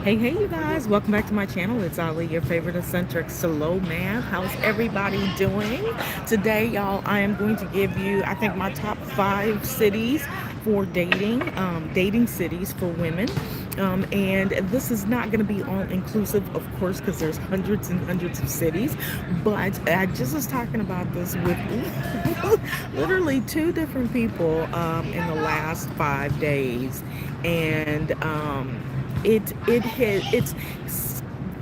Hey, you guys, welcome back to my channel. It's Ali, your favorite eccentric SLO-mad. How's everybody doing? Today, y'all, I am going to give you, I think, my top 5 cities for dating cities for women. And this is not going to be all inclusive, of course, because there's hundreds and hundreds of cities. But I just was talking about this with literally 2 different people in the last 5 days. And it's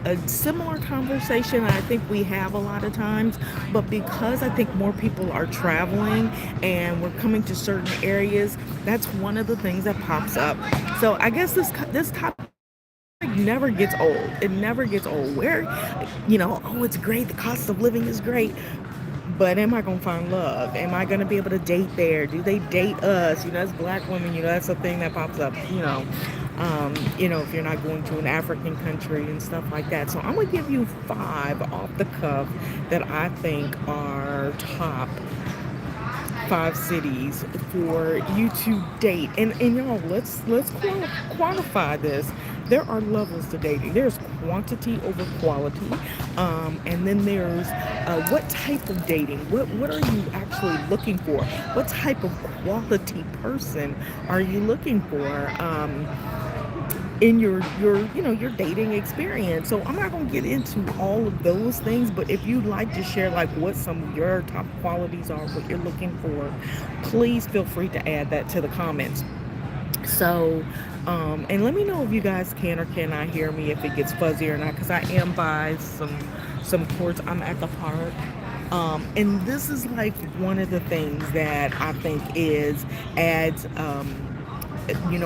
a similar conversation I think we have a lot of times, but because I think more people are traveling and we're coming to certain areas, that's one of the things that pops up. So I guess this topic never gets old. It never gets old. Oh, it's great. The cost of living is great. But am I gonna find love? Am I gonna be able to date there? Do they date us? As black women, that's a thing that pops up. If you're not going to an African country and stuff like that. So I'm gonna give you 5 off the cuff that I think are top 5 cities for you to date. And y'all, let's quantify this. There are levels to dating. There's quantity over quality, and then there's what type of dating. What are you actually looking for? What type of quality person are you looking for? In your dating experience. So I'm not going to get into all of those things, but if you'd like to share like what some of your top qualities are, what you're looking for, please feel free to add that to the comments. So and let me know if you guys can or cannot hear me, if it gets fuzzy or not, because I am by some courts. I'm at the park. And this is like one of the things that I think is adds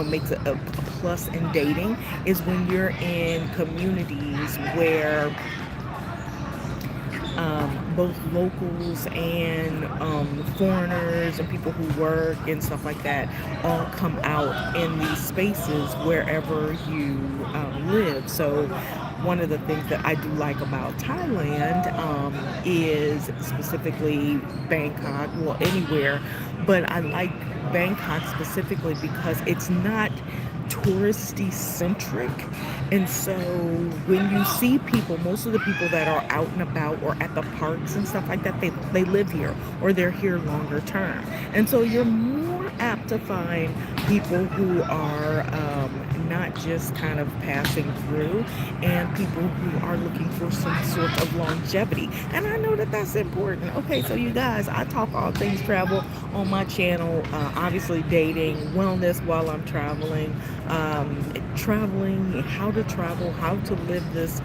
makes a plus in dating, is when you're in communities where both locals and foreigners and people who work and stuff like that all come out in these spaces wherever you live. So one of the things that I do like about Thailand is specifically Bangkok, well, anywhere, but I like Bangkok specifically because it's not touristy centric. And so when you see people, most of the people that are out and about or at the parks and stuff like that, they live here or they're here longer term. And so you're more apt to find people who are not just kind of passing through, and people who are looking for some sort of longevity. And I know that that's important. Okay, so you guys, I talk all things travel on my channel, obviously dating, wellness while I'm traveling, how to travel, how to live this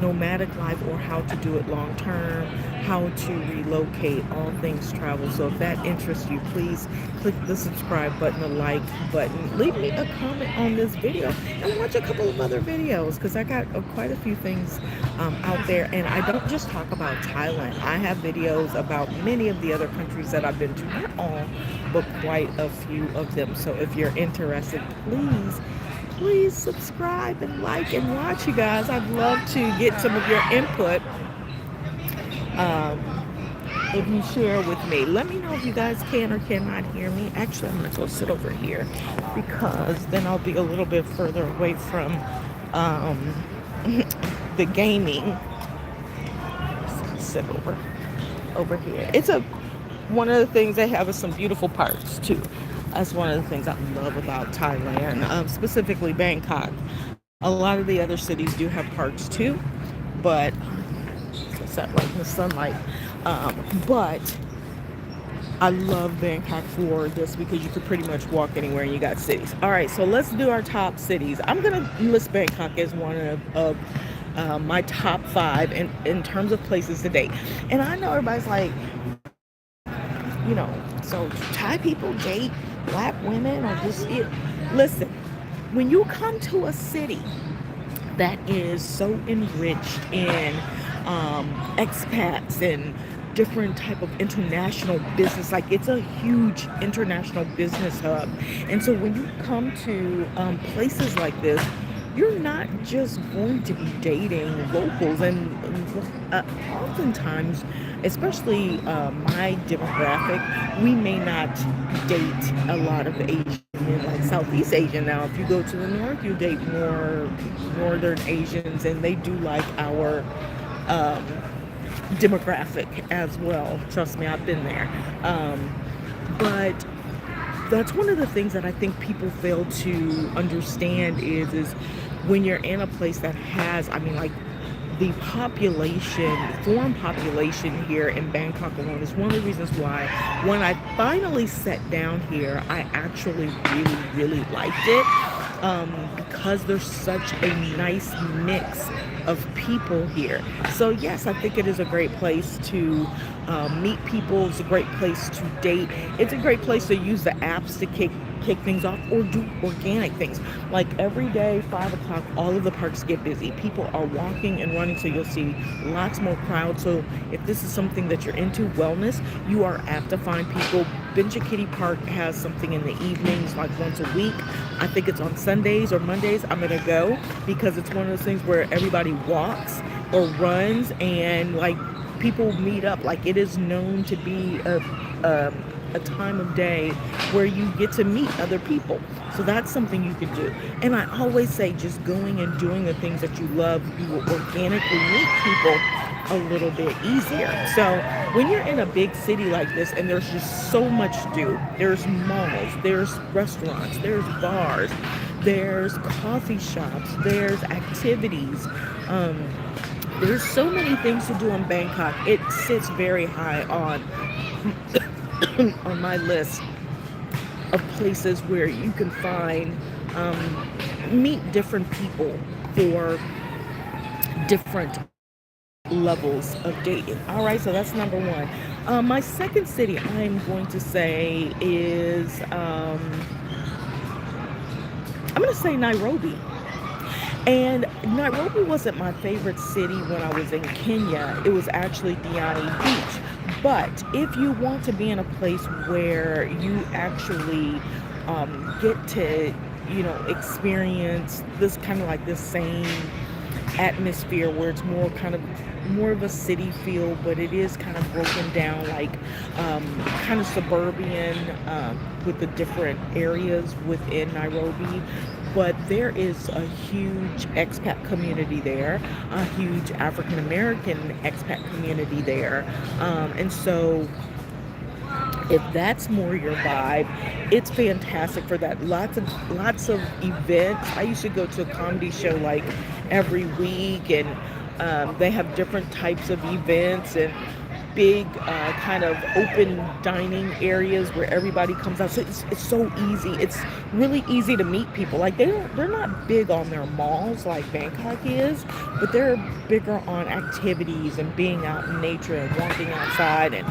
nomadic life, or how to do it long term, how to relocate, all things travel. So if that interests you, please click the subscribe button, the like button, leave me a comment on this video, and watch a couple of other videos, because I got quite a few things out there. And I don't just talk about Thailand. I have videos about many of the other countries that I've been to, not all, but quite a few of them. So if you're interested, please subscribe and like and watch, you guys. I'd love to get some of your input. Um, if you share with me, let me know if you guys can or cannot hear me. Actually, I'm gonna go sit over here, because then I'll be a little bit further away from um, the gaming. Sit over here. It's one of the things they have is some beautiful parks too. That's one of the things I love about Thailand, specifically Bangkok. A lot of the other cities do have parks too, but it's set right in the sunlight. But I love Bangkok for this, because you could pretty much walk anywhere and you got cities. All right, so let's do our top cities. I'm gonna list Bangkok as one of my top 5 in terms of places to date. And I know everybody's like, so Thai people date black women or just it. Listen, when you come to a city that is so enriched in expats and different type of international business, like it's a huge international business hub. And so when you come to places like this, you're not just going to be dating locals. And oftentimes, especially my demographic, we may not date a lot of Asian men, like Southeast Asian. Now, if you go to the north, you date more Northern Asians, and they do like our um, demographic as well. Trust me, I've been there. But that's one of the things that I think people fail to understand is when you're in a place that has, I mean, like, the population, foreign population here in Bangkok alone is one of the reasons why when I finally sat down here, I actually really liked it, because there's such a nice mix of people here. So yes, I think it is a great place to meet people. It's a great place to date. It's a great place to use the apps to kick things off or do organic things. Like every day, 5 o'clock, all of the parks get busy. People are walking and running, so you'll see lots more crowds. So if this is something that you're into, wellness, you are apt to find people. Benja Kitty Park has something in the evenings, like once a week. I think it's on Sundays or Mondays. I'm gonna go because it's one of those things where everybody walks or runs, and like people meet up. Like it is known to be a time of day where you get to meet other people. So that's something you can do. And I always say just going and doing the things that you love, you will organically meet people a little bit easier. So when you're in a big city like this and there's just so much to do, there's malls, there's restaurants, there's bars, there's coffee shops, there's activities. Um, there's so many things to do in Bangkok. It sits very high on on my list of places where you can find, meet different people for different levels of dating. All right, so that's number one. My second city I'm going to say is, I'm going to say Nairobi. And Nairobi wasn't my favorite city when I was in Kenya. It was actually Diani Beach. But if you want to be in a place where you actually get to, experience this kind of like this same atmosphere where it's more of a city feel, but it is kind of broken down, like kind of suburban, with the different areas within Nairobi. But there is a huge expat community there, a huge African American expat community there, and so if that's more your vibe, it's fantastic for that. Lots of events. I used to go to a comedy show like every week, and they have different types of events and big kind of open dining areas where everybody comes out. So it's so easy. It's really easy to meet people. Like they're not big on their malls like Bangkok is, but they're bigger on activities and being out in nature and walking outside, and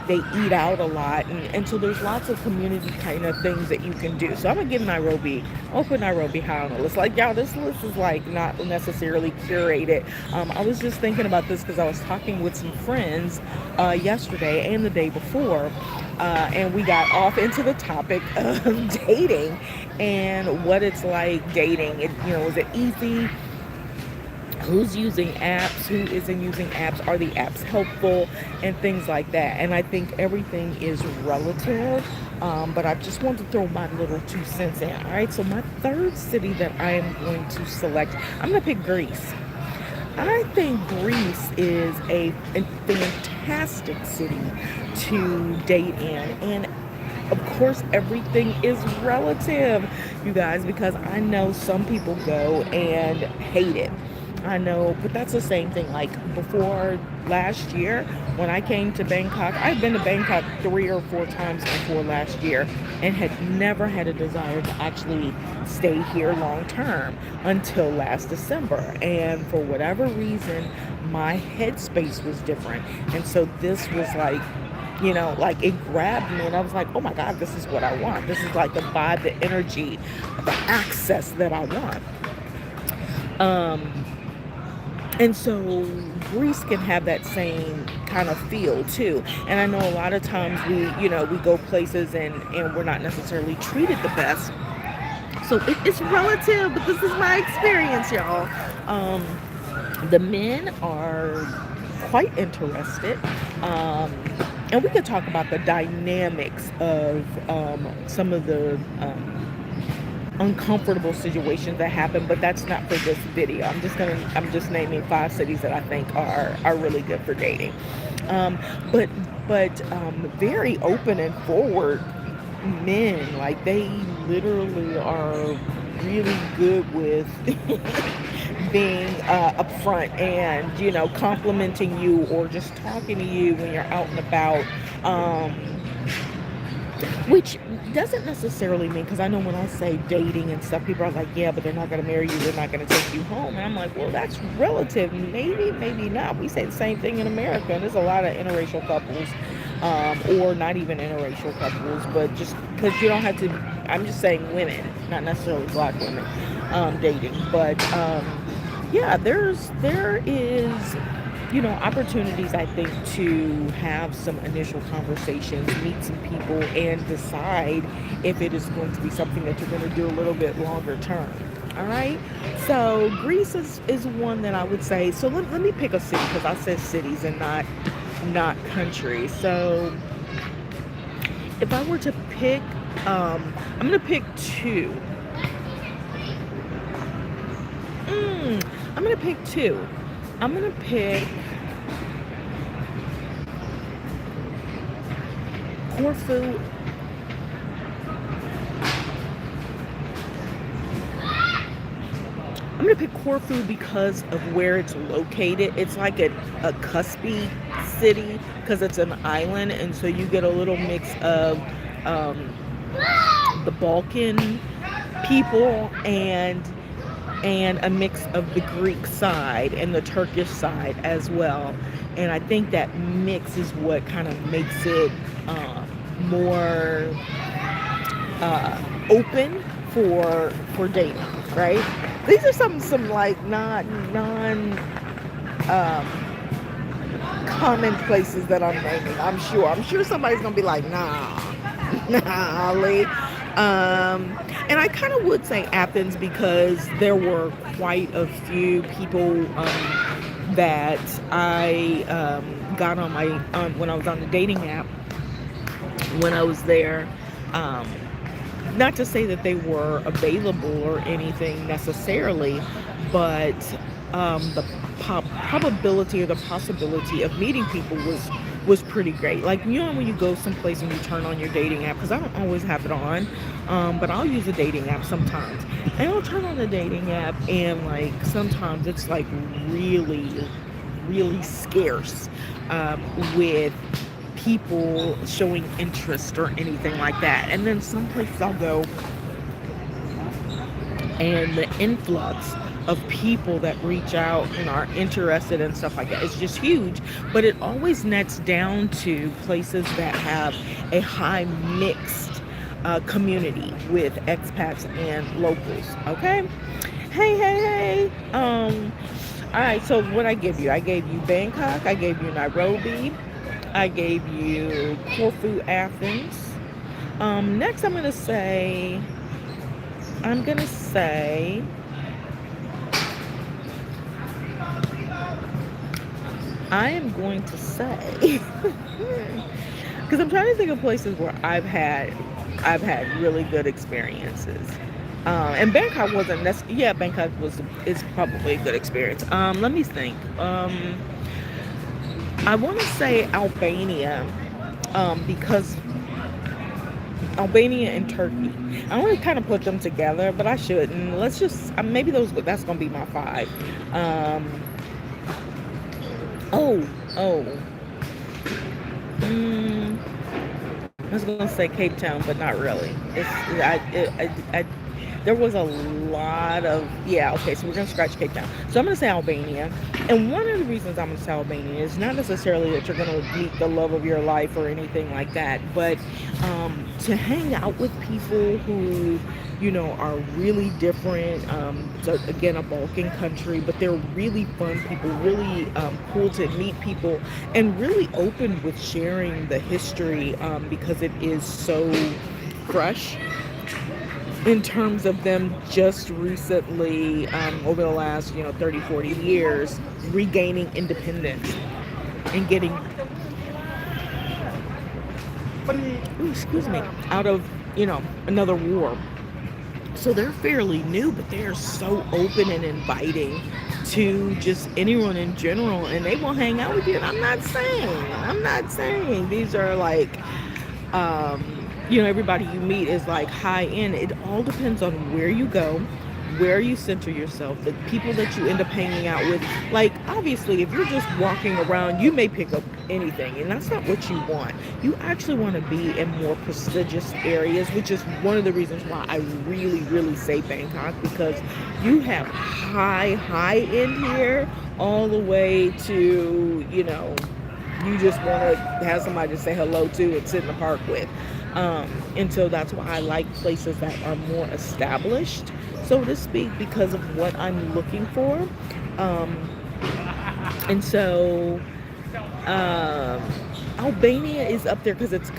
they eat out a lot, and so there's lots of community kind of things that you can do. So I'm gonna give Nairobi. I'll put Nairobi high on the list. Like y'all, this list is like not necessarily curated. I was just thinking about this because I was talking with some friends yesterday and the day before, and we got off into the topic of dating and what it's like dating. Is it easy? Who's using apps? Who isn't using apps? Are the apps helpful? And things like that. And I think everything is relative. But I just want to throw my little 2 cents in. All right. So my third city that I am going to select, I'm going to pick Greece. I think Greece is a fantastic city to date in. And of course, everything is relative, you guys, because I know some people go and hate it. I know, but that's the same thing. Like before last year, when I came to Bangkok, I've been to Bangkok 3 or 4 times before last year and had never had a desire to actually stay here long term until last December. And for whatever reason, my headspace was different. And so this was like, like it grabbed me, and I was like, oh my God, this is what I want. This is like the vibe, the energy, the access that I want. And so Greece can have that same kind of feel too. And I know a lot of times we go places and we're not necessarily treated the best. So it's relative, but this is my experience, y'all. Um, the men are quite interested. Um, and we could talk about the dynamics of some of the uncomfortable situations that happen, but that's not for this video. I'm just naming 5 cities that I think are really good for dating. Um, but very open and forward men, like they literally are really good with being upfront and complimenting you or just talking to you when you're out and about. Which doesn't necessarily mean, because I know when I say dating and stuff, people are like, yeah, but they're not going to marry you, they're not going to take you home. And I'm like, well, that's relative. Maybe, maybe not. We say the same thing in America, and there's a lot of interracial couples, or not even interracial couples, but just because you don't have to, I'm just saying women, not necessarily black women, dating. But yeah, there is opportunities, I think, to have some initial conversations, meet some people, and decide if it is going to be something that you're going to do a little bit longer term. All right. So Greece is one that I would say. So let me pick a city, because I said cities and not country. So if I were to pick, I'm going to pick two. I'm going to pick two. I'm going to pick Corfu. I'm going to pick Corfu because of where it's located. It's like a cuspy city because it's an island, and so you get a little mix of the Balkan people and a mix of the Greek side and the Turkish side as well. And I think that mix is what kind of makes it more open for dating, right? These are some like not non common places that I'm naming. I'm sure somebody's gonna be like, nah, Lee. And I kind of would say Athens because there were quite a few people that I got on my when I was on the dating app when I was there. Not to say that they were available or anything necessarily, but the probability or the possibility of meeting people was pretty great. Like, when you go someplace and you turn on your dating app, because I don't always have it on, but I'll use a dating app sometimes, and I'll turn on the dating app, and like sometimes it's like really, really scarce with people showing interest or anything like that. And then some places I'll go, and the influx of people that reach out and are interested and stuff like that, it's just huge. But it always nets down to places that have a high mixed community with expats and locals. Okay. Hey. All right. So what I give you? I gave you Bangkok. I gave you Nairobi. I gave you Corfu, Athens. Next, I'm gonna say I am going to say because I'm trying to think of places where I've had really good experiences. And Bangkok wasn't necessarily, yeah, Bangkok is probably a good experience. Let me think. I want to say Albania, because Albania and Turkey. I want to kind of put them together, but I shouldn't. Let's just maybe that's gonna be my 5. I was gonna say Cape Town, but not really. There was a lot of, yeah, okay, so we're going to scratch Cape Town. So I'm going to say Albania. And one of the reasons I'm going to say Albania is not necessarily that you're going to meet the love of your life or anything like that, but to hang out with people who, are really different. So again, a Balkan country, but they're really fun people, really cool to meet people, and really open with sharing the history because it is so fresh. in terms of them just recently, over the last 30, 40 years, regaining independence and getting, ooh, excuse me, out of another war. So they're fairly new, but they are so open and inviting to just anyone in general, and they will hang out with you. And I'm not saying these are like, everybody you meet is like high end. It all depends on where you go, where you center yourself, the people that you end up hanging out with. Like, obviously, if you're just walking around, you may pick up anything, and that's not what you want. You actually want to be in more prestigious areas, which is one of the reasons why I really, really say Bangkok, because you have high end here, all the way to, you just want to have somebody to say hello to and sit in the park with. And so that's why I like places that are more established, so to speak, because of what I'm looking for. And so Albania is up there because it's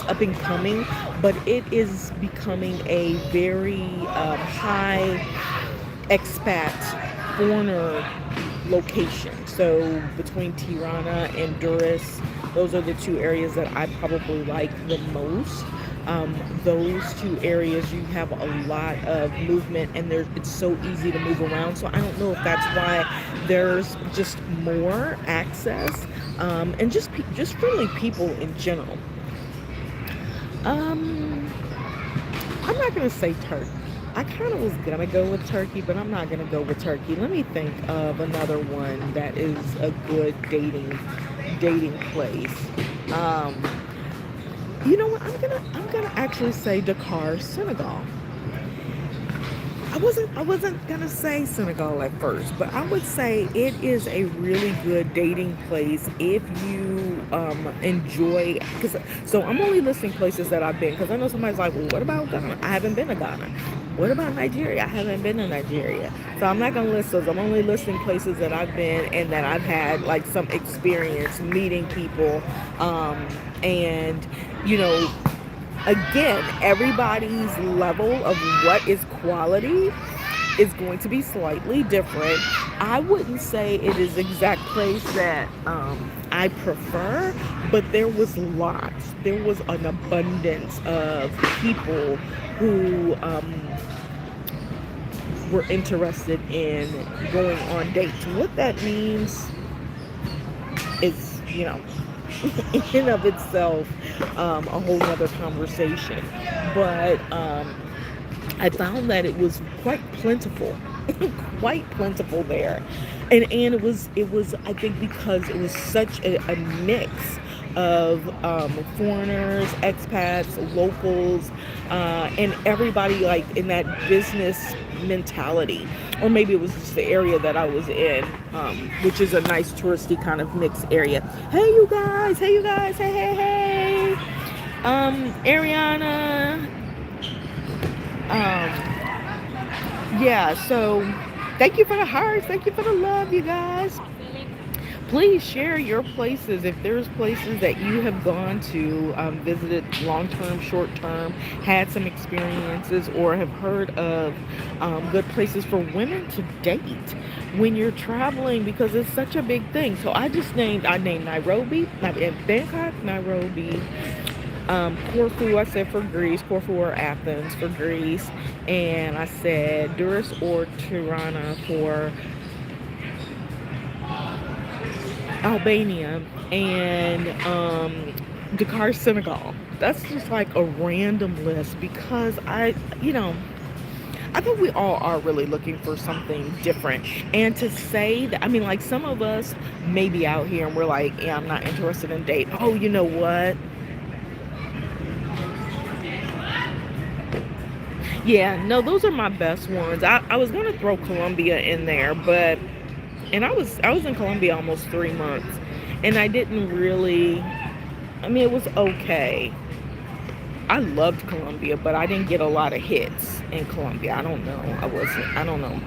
up and coming, but it is becoming a very high expat foreigner location. So between Tirana and Durrës, those are the two areas that I probably like the most. Those two areas, you have a lot of movement, and it's so easy to move around. So I don't know if that's why there's just more access, and just friendly people in general. I'm not gonna say Turkey. I kind of was gonna go with Turkey, but I'm not gonna go with Turkey. Let me think of another one that is a good dating place. You know what? I'm gonna actually say Dakar, Senegal. I wasn't gonna say Senegal at first, but I would say it is a really good dating place if you enjoy. So I'm only listing places that I've been, because I know somebody's like, well, what about Ghana? I haven't been to Ghana. What about Nigeria? I haven't been to Nigeria. So I'm not gonna list those. I'm only listing places that I've been and that I've had like some experience meeting people, and you know again, everybody's level of what is quality is going to be slightly different. I wouldn't say it is the exact place that I prefer, but there was lots. There was an abundance of people who were interested in going on dates. What that means is, in and of itself, a whole nother conversation. But I found that it was quite plentiful, quite plentiful there, and it was I think because it was such a mix of foreigners, expats, locals, and everybody like in that business mentality. Or maybe it was just the area that I was in, which is a nice touristy kind of mixed area. Hey you guys, hey, Ariana. Yeah, so thank you for the hearts, thank you for the love, you guys. Please share your places. If there's places that you have gone to, visited long-term, short-term, had some experiences, or have heard of good places for women to date when you're traveling, because it's such a big thing. So I named Nairobi, Bangkok, Nairobi, Corfu, I said for Greece, Corfu or Athens for Greece, and I said Durrës or Tirana for Albania, and Dakar, Senegal. That's just like a random list because I think we all are really looking for something different. And to say that, I mean, like some of us may be out here and we're like, yeah, I'm not interested in date. Oh, you know what? Yeah, no, those are my best ones. I was gonna throw Colombia in there, but I was in Colombia almost 3 months, and I didn't really. I mean, it was okay. I loved Colombia, but I didn't get a lot of hits in Colombia. I don't know. I don't know.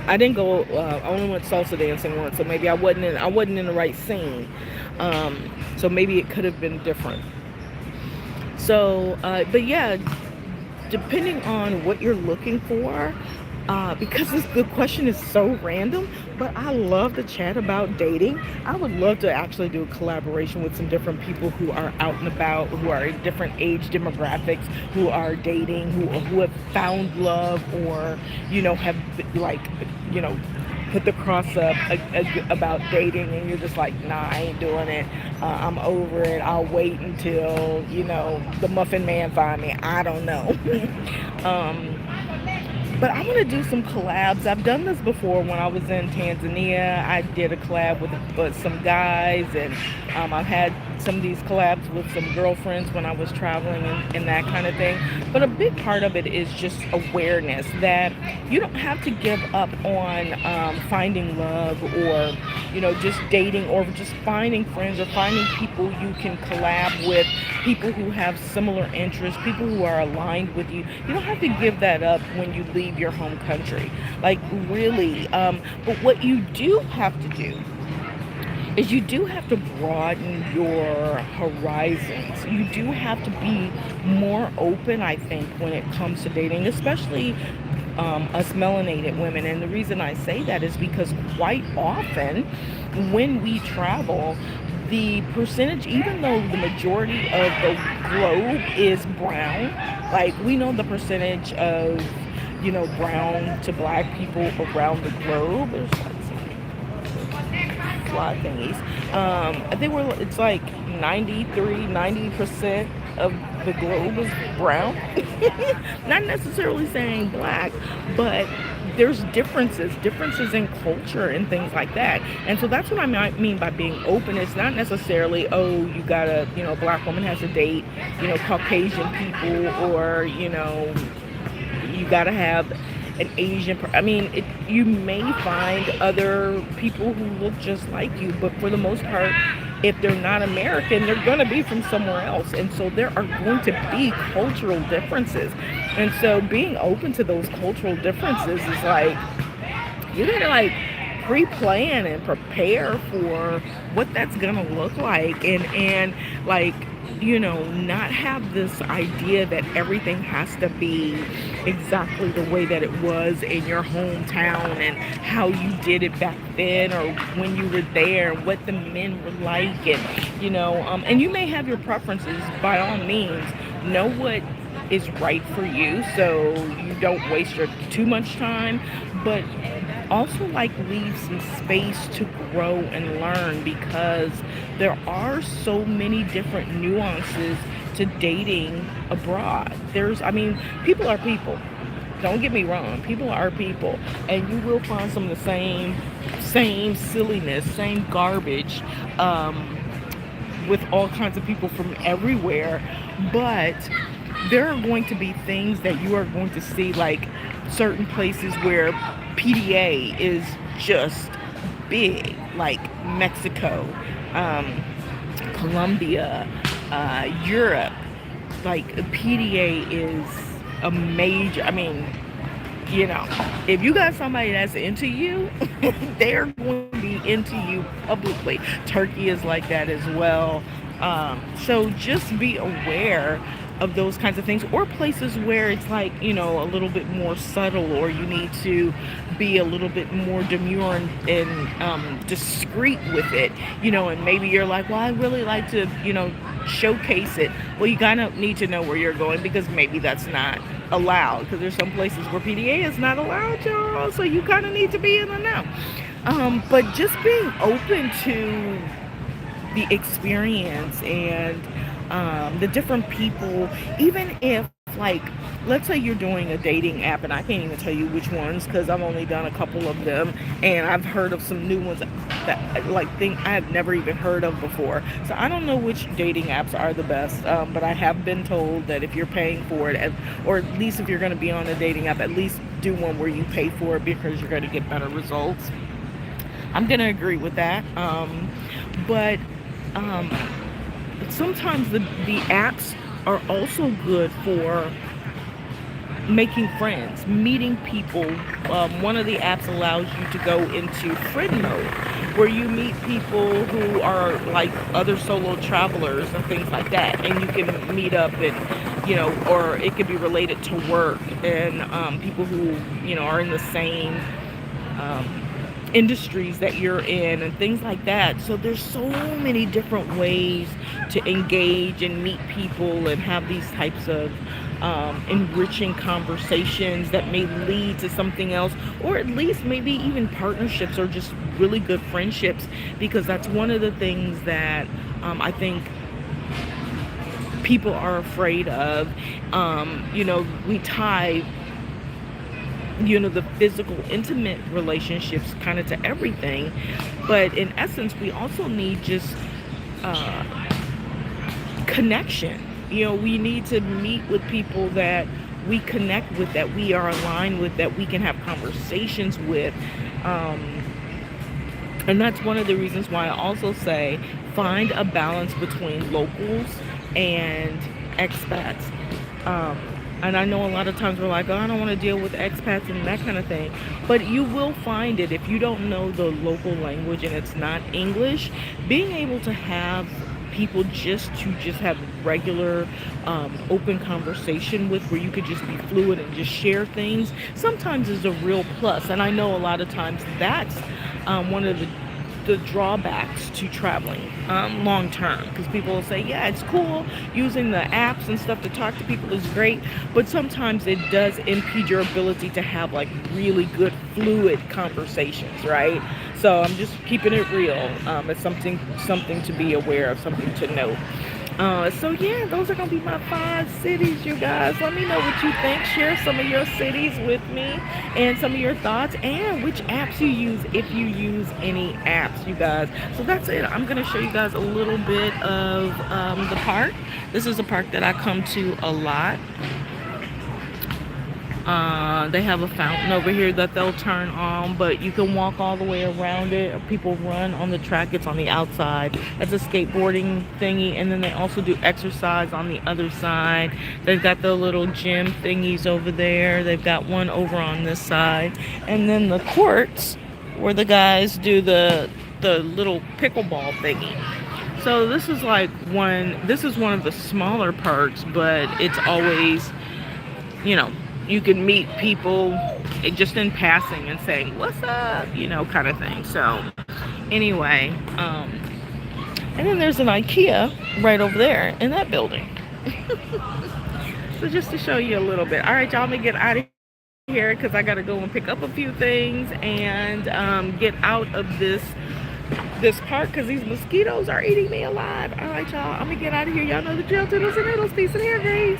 I didn't go. I only went salsa dancing once, so maybe I wasn't in the right scene. So maybe it could have been different. So, but yeah, depending on what you're looking for, because the question is so random, but I love to chat about dating. I would love to actually do a collaboration with some different people who are out and about, who are in different age demographics, who are dating, who have found love, or have like you know put the cross up about dating, and you're just like, nah, I ain't doing it. I'm over it. I'll wait until the Muffin Man find me. I don't know. um, but I want to do some collabs. I've done this before when I was in Tanzania. I did a collab with some guys, and I've had some of these collabs with some girlfriends when I was traveling and that kind of thing. But a big part of it is just awareness that you don't have to give up on finding love, or just dating, or just finding friends, or finding people you can collab with, people who have similar interests, people who are aligned with you. You don't have to give that up when you leave your home country, like, really. But what you do have to do is you do have to broaden your horizons. You do have to be more open, I think, when it comes to dating, especially us melanated women. And the reason I say that is because quite often when we travel, the percentage, even though the majority of the globe is brown, like, we know the percentage of brown to black people around the globe is like fly thingies. I think it's like 90% of the globe is brown. Not necessarily saying black, but there's differences in culture and things like that. And so that's what I mean by being open. It's not necessarily, oh, you gotta, a black woman has to date, Caucasian people, or, you gotta have an Asian. I mean, you may find other people who look just like you, but for the most part, if they're not American, they're going to be from somewhere else. And so there are going to be cultural differences. And so being open to those cultural differences is like, you gotta like pre-plan and prepare for what that's gonna look like, and like, not have this idea that everything has to be exactly the way that it was in your hometown, and how you did it back then, or when you were there, and what the men were like. And and you may have your preferences. By all means, know what is right for you, so you don't waste your too much time, but also like leave some space to grow and learn, because there are so many different nuances to dating abroad. People are people. Don't get me wrong, people are people, and you will find some of the same silliness, same garbage, with all kinds of people from everywhere. But there are going to be things that you are going to see, like certain places where PDA is just big, like Mexico, Colombia, Europe. Like, PDA is a major, if you got somebody that's into you, they're going to be into you publicly. Turkey is like that as well. So just be aware of those kinds of things, or places where it's like, a little bit more subtle, or you need to be a little bit more demure and discreet with it, and maybe you're like, well, I really like to, showcase it. Well, you kind of need to know where you're going, because maybe that's not allowed, because there's some places where PDA is not allowed, y'all, so you kind of need to be in the know. But just being open to the experience, and the different people, even if, like, let's say you're doing a dating app, and I can't even tell you which ones, because I've only done a couple of them, and I've heard of some new ones that, like, I have never even heard of before. So I don't know which dating apps are the best, but I have been told that if you're paying for it, or at least if you're going to be on a dating app, at least do one where you pay for it, because you're going to get better results. I'm going to agree with that. But sometimes the apps are also good for making friends, meeting people. One of the apps allows you to go into friend mode, where you meet people who are like other solo travelers and things like that, and you can meet up and or it could be related to work and people who are in the same industries that you're in and things like that. So there's so many different ways to engage and meet people and have these types of enriching conversations that may lead to something else, or at least maybe even partnerships or just really good friendships, because that's one of the things that I think people are afraid of. We tie the physical intimate relationships kind of to everything, but in essence we also need just connection. We need to meet with people that we connect with, that we are aligned with, that we can have conversations with, and that's one of the reasons why I also say find a balance between locals and expats. And I know a lot of times we're like, oh, I don't want to deal with expats and that kind of thing. But you will find it if you don't know the local language and it's not English. Being able to have people just have regular open conversation with, where you could just be fluid and just share things, sometimes is a real plus. And I know a lot of times that's one of the drawbacks to traveling long term, because people will say, yeah, it's cool using the apps and stuff to talk to people is great, but sometimes it does impede your ability to have like really good fluid conversations, right? So I'm just keeping it real. It's something to be aware of, something to note. So yeah, those are gonna be my 5 cities, you guys. Let me know what you think. Share some of your cities with me and some of your thoughts, and which apps you use, if you use any apps, you guys. So that's it. I'm gonna show you guys a little bit of the park. This is a park that I come to a lot. They have a fountain over here that they'll turn on, but you can walk all the way around it. People run on the track. It's on the outside. It's a skateboarding thingy, and then they also do exercise on the other side. They've got the little gym thingies over there. They've got one over on this side, and then the courts where the guys do the little pickleball thingy. So this is one of the smaller parks, but it's always, you can meet people just in passing and saying, what's up, kind of thing. So anyway, and then there's an IKEA right over there in that building. So just to show you a little bit. All right, y'all, I'm gonna get out of here because I gotta go and pick up a few things and get out of this park, because these mosquitoes are eating me alive. All right, y'all, I'm gonna get out of here. Y'all know the drill. Toodles and noodles. Peace and hair, grace.